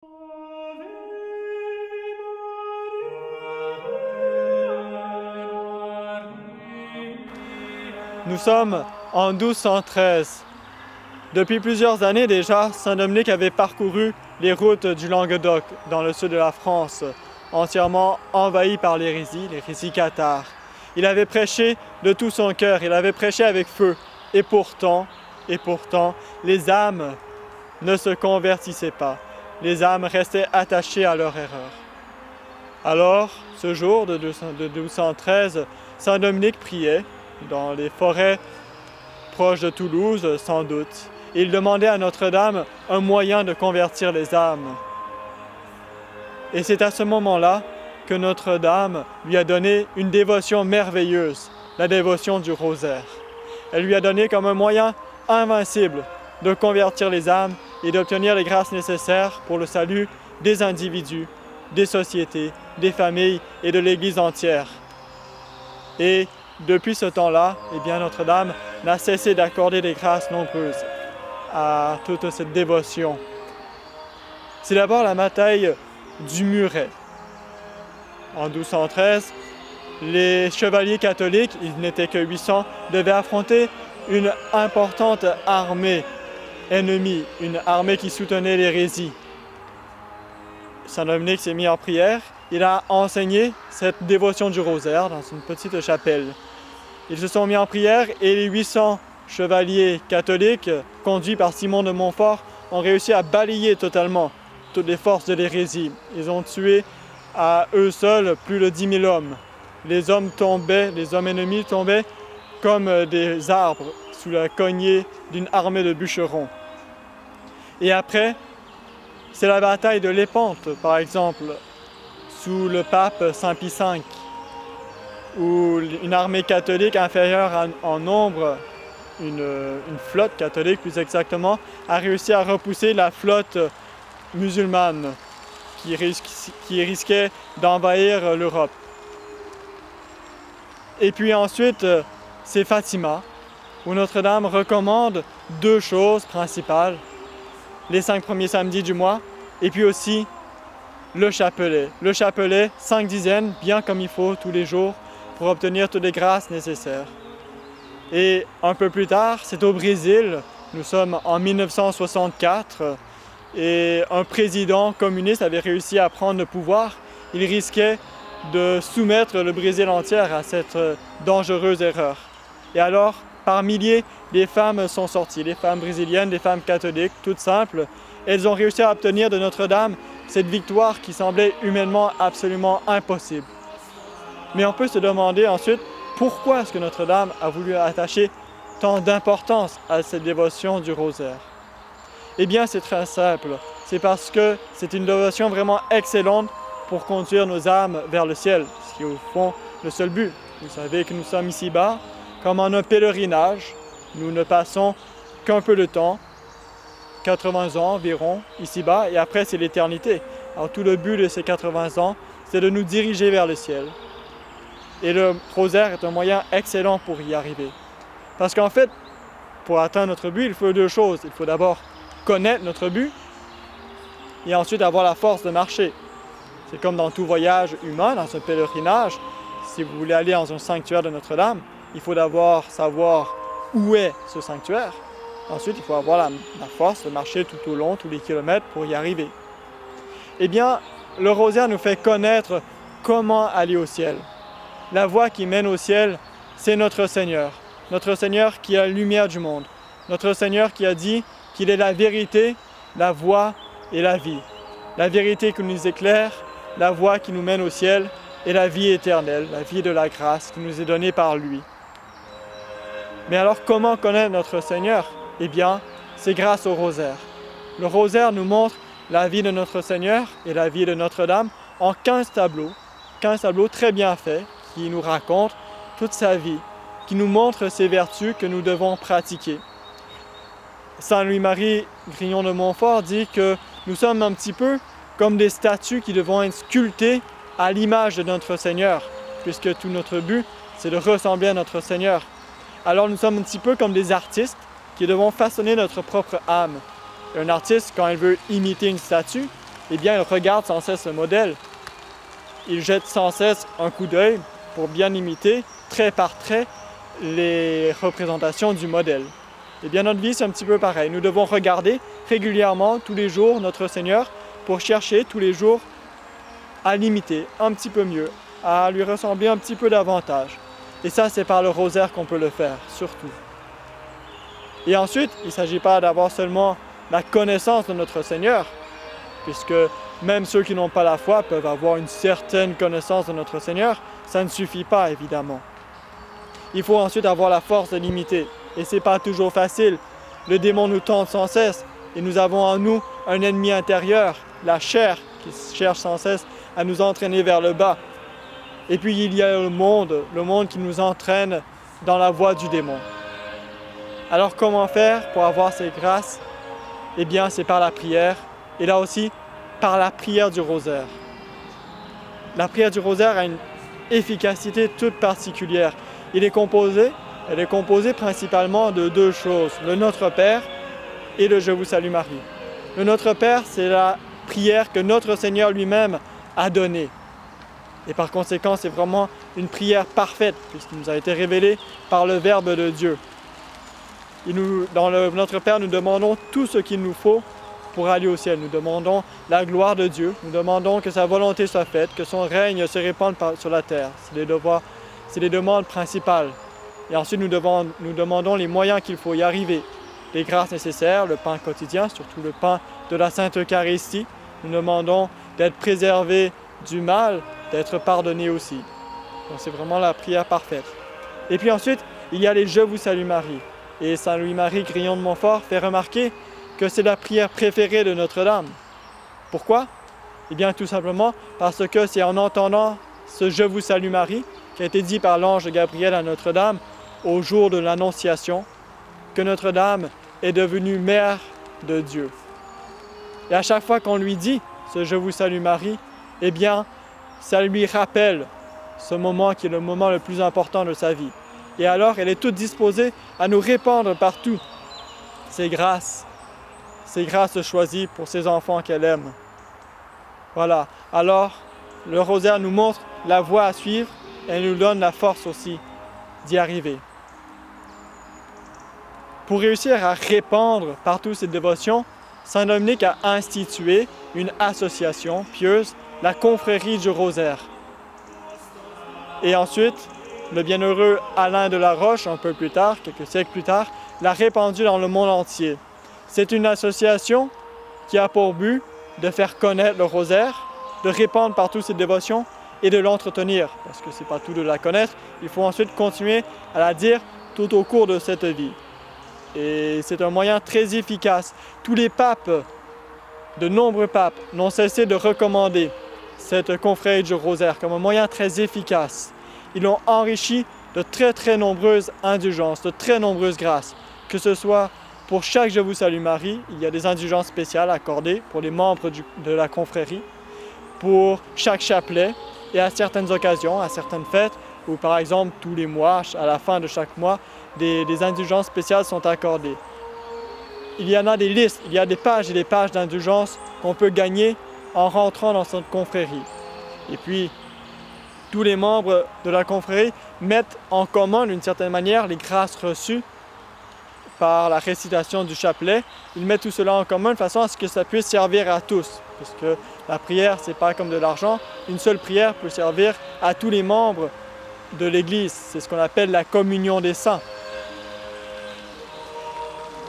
Nous sommes en 1213. Depuis plusieurs années déjà, Saint Dominique avait parcouru les routes du Languedoc dans le sud de la France, entièrement envahi par l'hérésie cathares. Il avait prêché de tout son cœur, il avait prêché avec feu. Et pourtant, les âmes ne se convertissaient pas. Les âmes restaient attachées à leur erreur. Alors, ce jour de 1213, Saint Dominique priait dans les forêts proches de Toulouse, sans doute. Il demandait à Notre-Dame un moyen de convertir les âmes. Et c'est à ce moment-là que Notre-Dame lui a donné une dévotion merveilleuse, la dévotion du rosaire. Elle lui a donné comme un moyen invincible de convertir les âmes et d'obtenir les grâces nécessaires pour le salut des individus, des sociétés, des familles et de l'Église entière. Et depuis ce temps-là, Notre-Dame n'a cessé d'accorder des grâces nombreuses à toute cette dévotion. C'est d'abord la bataille du Muret. En 1213, les chevaliers catholiques, ils n'étaient que 800, devaient affronter une importante armée ennemie, une armée qui soutenait l'hérésie. Saint Dominique s'est mis en prière, il a enseigné cette dévotion du rosaire dans une petite chapelle. Ils se sont mis en prière et les 800 chevaliers catholiques, conduits par Simon de Montfort, ont réussi à balayer totalement toutes les forces de l'hérésie. Ils ont tué à eux seuls plus de 10 000 hommes. Les hommes ennemis tombaient comme des arbres sous la cognée d'une armée de bûcherons. Et après, c'est la bataille de Lépante, par exemple, sous le pape Saint Pie V, où une armée catholique inférieure en nombre, une flotte catholique plus exactement, a réussi à repousser la flotte musulmane qui risquait d'envahir l'Europe. Et puis ensuite, c'est Fatima, où Notre-Dame recommande deux choses principales, les 5 premiers samedis du mois, et puis aussi le chapelet. Le chapelet, 5 dizaines, bien comme il faut, tous les jours, pour obtenir toutes les grâces nécessaires. Et un peu plus tard, c'est au Brésil, nous sommes en 1964, et un président communiste avait réussi à prendre le pouvoir. Il risquait de soumettre le Brésil entier à cette dangereuse erreur. Et alors, par milliers, des femmes sont sorties, des femmes brésiliennes, des femmes catholiques, toutes simples. Elles ont réussi à obtenir de Notre-Dame cette victoire qui semblait humainement absolument impossible. Mais on peut se demander ensuite pourquoi est-ce que Notre-Dame a voulu attacher tant d'importance à cette dévotion du rosaire. Eh bien, c'est très simple. C'est parce que c'est une dévotion vraiment excellente pour conduire nos âmes vers le ciel, ce qui est au fond le seul but. Vous savez que nous sommes ici-bas, comme en un pèlerinage. Nous ne passons qu'un peu de temps, 80 ans environ, ici-bas, et après c'est l'éternité. Alors tout le but de ces 80 ans, c'est de nous diriger vers le ciel. Et le rosaire est un moyen excellent pour y arriver. Parce qu'en fait, pour atteindre notre but, il faut deux choses. Il faut d'abord connaître notre but, et ensuite avoir la force de marcher. C'est comme dans tout voyage humain, dans un pèlerinage. Si vous voulez aller dans un sanctuaire de Notre-Dame, il faut d'abord savoir où est ce sanctuaire. Ensuite, il faut avoir la force de marcher tout au long, tous les kilomètres pour y arriver. Eh bien, le rosaire nous fait connaître comment aller au ciel. La voie qui mène au ciel, c'est notre Seigneur. Notre Seigneur qui est la lumière du monde. Notre Seigneur qui a dit qu'il est la vérité, la voie et la vie. La vérité qui nous éclaire, la voie qui nous mène au ciel et la vie éternelle, la vie de la grâce qui nous est donnée par lui. Mais alors, comment connaître notre Seigneur? Eh bien, c'est grâce au rosaire. Le rosaire nous montre la vie de notre Seigneur et la vie de Notre-Dame en 15 tableaux très bien faits qui nous racontent toute sa vie, qui nous montrent ses vertus que nous devons pratiquer. Saint Louis-Marie Grignon de Montfort dit que nous sommes un petit peu comme des statues qui devront être sculptées à l'image de notre Seigneur, puisque tout notre but, c'est de ressembler à notre Seigneur. Alors nous sommes un petit peu comme des artistes qui devons façonner notre propre âme. Un artiste, quand il veut imiter une statue, eh bien, il regarde sans cesse le modèle. Il jette sans cesse un coup d'œil pour bien imiter, trait par trait, les représentations du modèle. Eh bien, notre vie, c'est un petit peu pareil. Nous devons regarder régulièrement, tous les jours, notre Seigneur pour chercher tous les jours à l'imiter un petit peu mieux, à lui ressembler un petit peu davantage. Et ça, c'est par le rosaire qu'on peut le faire, surtout. Et ensuite, il ne s'agit pas d'avoir seulement la connaissance de notre Seigneur, puisque même ceux qui n'ont pas la foi peuvent avoir une certaine connaissance de notre Seigneur. Ça ne suffit pas, évidemment. Il faut ensuite avoir la force de l'imiter. Et ce n'est pas toujours facile. Le démon nous tente sans cesse. Et nous avons en nous un ennemi intérieur, la chair, qui cherche sans cesse à nous entraîner vers le bas. Et puis il y a le monde qui nous entraîne dans la voie du démon. Alors comment faire pour avoir ces grâces? Eh bien, c'est par la prière. Et là aussi, par la prière du rosaire. La prière du rosaire a une efficacité toute particulière. Elle est composée principalement de deux choses, le Notre Père et le Je vous salue Marie. Le Notre Père, c'est la prière que notre Seigneur lui-même a donnée. Et par conséquent, c'est vraiment une prière parfaite, puisqu'il nous a été révélé par le Verbe de Dieu. Dans Notre Père, nous demandons tout ce qu'il nous faut pour aller au ciel. Nous demandons la gloire de Dieu, nous demandons que sa volonté soit faite, que son règne se répande sur la terre. C'est les demandes principales. Et ensuite, nous demandons les moyens qu'il faut y arriver. Les grâces nécessaires, le pain quotidien, surtout le pain de la Sainte Eucharistie. Nous demandons d'être préservés du mal, d'être pardonnés aussi. Donc c'est vraiment la prière parfaite. Et puis ensuite, il y a les Je vous salue Marie. Et Saint Louis-Marie Grillon de Montfort fait remarquer que c'est la prière préférée de Notre-Dame. Pourquoi? Eh bien tout simplement parce que c'est en entendant ce Je vous salue Marie, qui a été dit par l'ange Gabriel à Notre-Dame au jour de l'Annonciation, que Notre-Dame est devenue mère de Dieu. Et à chaque fois qu'on lui dit ce Je vous salue Marie, eh bien ça lui rappelle ce moment qui est le moment le plus important de sa vie. Et alors elle est toute disposée à nous répandre partout ces grâces choisies pour ses enfants qu'elle aime. Voilà, alors le rosaire nous montre la voie à suivre et nous donne la force aussi d'y arriver. Pour réussir à répandre partout cette dévotion, Saint Dominique a institué une association pieuse, la Confrérie du Rosaire. Et ensuite, le bienheureux Alain de la Roche, un peu plus tard, quelques siècles plus tard, l'a répandu dans le monde entier. C'est une association qui a pour but de faire connaître le rosaire, de répandre partout cette dévotion et de l'entretenir. Parce que ce n'est pas tout de la connaître, il faut ensuite continuer à la dire tout au cours de cette vie. Et c'est un moyen très efficace. Tous les papes, de nombreux papes, n'ont cessé de recommander cette confrérie du rosaire comme un moyen très efficace. Ils l'ont enrichi de très très nombreuses indulgences, de très nombreuses grâces. Que ce soit pour chaque Je vous salue Marie, il y a des indulgences spéciales accordées pour les membres de la confrérie, pour chaque chapelet et à certaines occasions, à certaines fêtes, ou par exemple tous les mois, à la fin de chaque mois, des indulgences spéciales sont accordées. Il y en a des listes, il y a des pages et des pages d'indulgences qu'on peut gagner en rentrant dans cette confrérie. Et puis, tous les membres de la confrérie mettent en commun d'une certaine manière les grâces reçues par la récitation du chapelet. Ils mettent tout cela en commun de façon à ce que ça puisse servir à tous. Parce que la prière, c'est pas comme de l'argent. Une seule prière peut servir à tous les membres de l'Église. C'est ce qu'on appelle la communion des saints.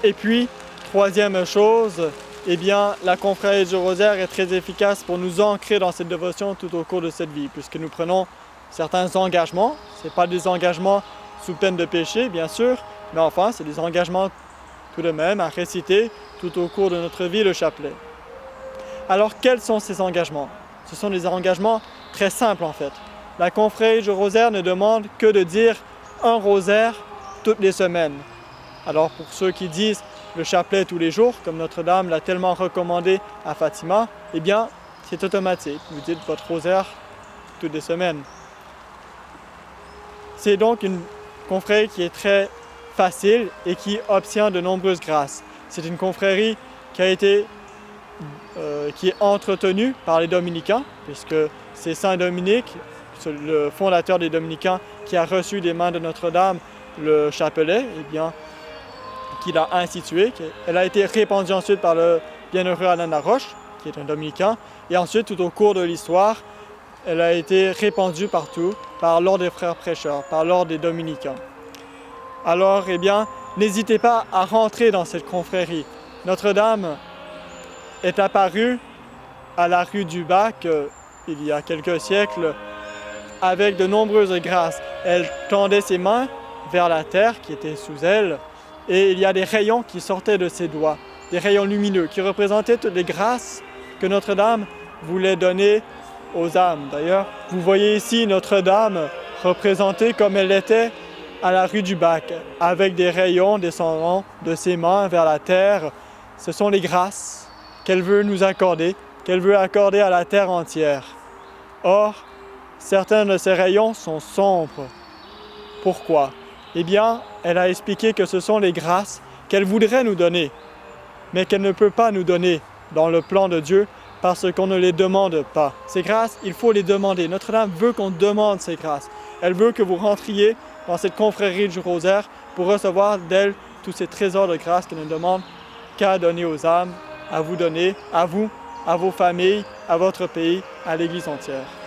Et puis, troisième chose, eh bien, la confrérie du rosaire est très efficace pour nous ancrer dans cette dévotion tout au cours de cette vie, puisque nous prenons certains engagements. Ce n'est pas des engagements sous peine de péché, bien sûr, mais enfin, c'est des engagements tout de même à réciter tout au cours de notre vie le chapelet. Alors, quels sont ces engagements? Ce sont des engagements très simples, en fait. La confrérie du rosaire ne demande que de dire un rosaire toutes les semaines. Alors, pour ceux qui disent le chapelet tous les jours, comme Notre-Dame l'a tellement recommandé à Fatima, eh bien, c'est automatique. Vous dites votre rosaire toutes les semaines. C'est donc une confrérie qui est très facile et qui obtient de nombreuses grâces. C'est une confrérie qui a été qui est entretenu par les dominicains, puisque c'est Saint Dominique, le fondateur des dominicains, qui a reçu des mains de Notre-Dame le chapelet, et bien, qui l'a institué. Elle a été répandue ensuite par le bienheureux Alain Laroche, qui est un dominicain, et ensuite, tout au cours de l'histoire, elle a été répandue partout par l'ordre des frères prêcheurs, par l'ordre des dominicains. Alors, eh bien, n'hésitez pas à rentrer dans cette confrérie. Notre-Dame est apparue à la rue du Bac il y a quelques siècles avec de nombreuses grâces. Elle tendait ses mains vers la terre qui était sous elle et il y a des rayons qui sortaient de ses doigts, des rayons lumineux qui représentaient toutes les grâces que Notre-Dame voulait donner aux âmes. D'ailleurs, vous voyez ici Notre-Dame représentée comme elle était à la rue du Bac, avec des rayons descendant de ses mains vers la terre. Ce sont les grâces qu'elle veut nous accorder, qu'elle veut accorder à la terre entière. Or, certains de ces rayons sont sombres. Pourquoi? Eh bien, elle a expliqué que ce sont les grâces qu'elle voudrait nous donner, mais qu'elle ne peut pas nous donner dans le plan de Dieu parce qu'on ne les demande pas. Ces grâces, il faut les demander. Notre-Dame veut qu'on demande ces grâces. Elle veut que vous rentriez dans cette confrérie du Rosaire pour recevoir d'elle tous ces trésors de grâce qu'elle ne demande qu'à donner aux âmes, à vous donner, à vous, à vos familles, à votre pays, à l'Église entière.